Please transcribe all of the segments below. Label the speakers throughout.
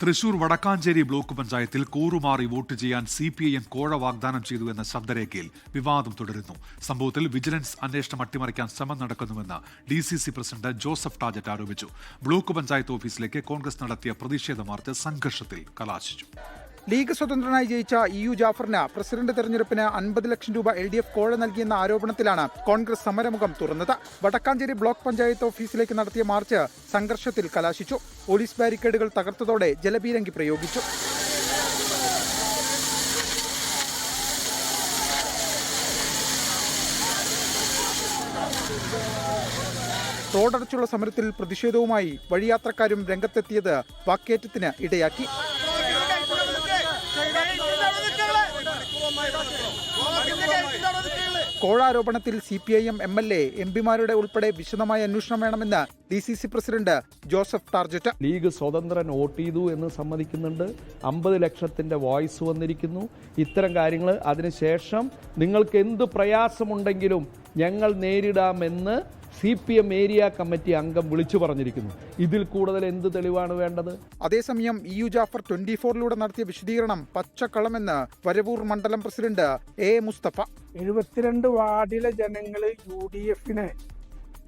Speaker 1: Thrissur Vadakkanchery block പഞ്ചായത്തിൽ കൂറുമാറി vote ചെയ്യാൻ CPIM കോഴ വാഗ്ദാനം ചെയ്തു എന്ന ശബ്ദരേഖയിൽ വിവാദം തുടരുന്നു. സംഭവത്തിൽ വിജിലൻസ് അന്വേഷണം അട്ടിമറിക്കാൻ ശ്രമം നടക്കുന്നുവെന്ന് DCC പ്രസിഡന്റ് ജോസഫ് ടാജറ്റ് ആരോപിച്ചു. ബ്ലോക്ക് പഞ്ചായത്ത് ഓഫീസിലേക്ക് കോൺഗ്രസ് നടത്തിയ പ്രതിഷേധ മാർച്ച് സംഘർഷത്തിൽ കലാശിച്ചു.
Speaker 2: ലീഗ് സ്വതന്ത്രനായി ജയിച്ച EU ജാഫറിന് പ്രസിഡന്റ് തെരഞ്ഞെടുപ്പിന് 50 ലക്ഷം രൂപ LDF കോഴ നൽകിയെന്ന ആരോപണത്തിലാണ് കോൺഗ്രസ് സമരമുഖം തുറന്നത്. വടക്കാഞ്ചേരി ബ്ലോക്ക് പഞ്ചായത്ത് ഓഫീസിലേക്ക് നടത്തിയ മാർച്ച് സംഘർഷത്തിൽ കലാശിച്ചു. പോലീസ് ബാരിക്കേഡുകൾ തകർത്തതോടെ ജലപീരങ്കി പ്രയോഗിച്ചു. റോഡടച്ചുള്ള സമരത്തിൽ പ്രതിഷേധവുമായി വഴിയാത്രക്കാരും രംഗത്തെത്തിയത് വാക്കേറ്റത്തിന് ഇടയാക്കി. കോഴാരോപണത്തിൽ CPIM MLA MPമാരുടെ ഉൾപ്പെടെ വിശദമായ അന്വേഷണം വേണമെന്ന് DCC president Joseph target.
Speaker 3: League സ്വതന്ത്രൻ വോട്ട് ചെയ്തു എന്ന് സമ്മതിക്കുന്നുണ്ട്. 50 ലക്ഷത്തിന്റെ വോയിസ് വന്നിരിക്കുന്നു. ഇത്തരം കാര്യങ്ങൾ അതിനുശേഷം നിങ്ങൾക്ക് എന്ത് പ്രയാസമുണ്ടെങ്കിലും ഞങ്ങൾ നേരിടാമെന്ന് CPM ഏരിയ കമ്മിറ്റി അംഗം വിളിച്ചു പറഞ്ഞിരിക്കുന്നു. ഇതിൽ കൂടുതൽ എന്ത് തെളിവാണ് വേണ്ടത്?
Speaker 2: അതേസമയം EU ജാഫർ 24-ലൂടെ നടത്തിയ വിശദീകരണം പച്ചക്കളമെന്ന് വരവൂർ മണ്ഡലം പ്രസിഡന്റ് A മുസ്തഫ.
Speaker 4: 72 വാർഡിലെ ജനങ്ങൾ UDFനെ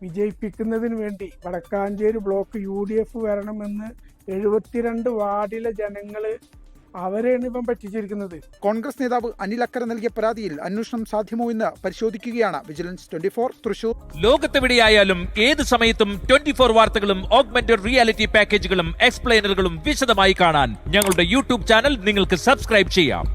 Speaker 4: വിജയിപ്പിക്കുന്നതിന് വേണ്ടി വടക്കാഞ്ചേരി ബ്ലോക്ക് UDF വരണമെന്ന് 72 വാർഡിലെ ജനങ്ങൾ അവരെയാണ് ഇപ്പം പറ്റിച്ചിരിക്കുന്നത്.
Speaker 2: കോൺഗ്രസ് നേതാവ് അനിൽ അക്കര നൽകിയ പരാതിയിൽ അന്വേഷണം സാധ്യമോ എന്ന് പരിശോധിക്കുകയാണ് വിജിലൻസ്. 24 തൃശൂർ.
Speaker 5: ലോകത്തെവിടെയായാലും ഏത് സമയത്തും 24 വാർത്തകളും ഓഗ്മെന്റഡ് റിയാലിറ്റി പാക്കേജുകളും എക്സ്പ്ലെയിനറുകളും വിശദമായി കാണാൻ ഞങ്ങളുടെ YouTube ചാനൽ നിങ്ങൾക്ക് സബ്സ്ക്രൈബ് ചെയ്യാം.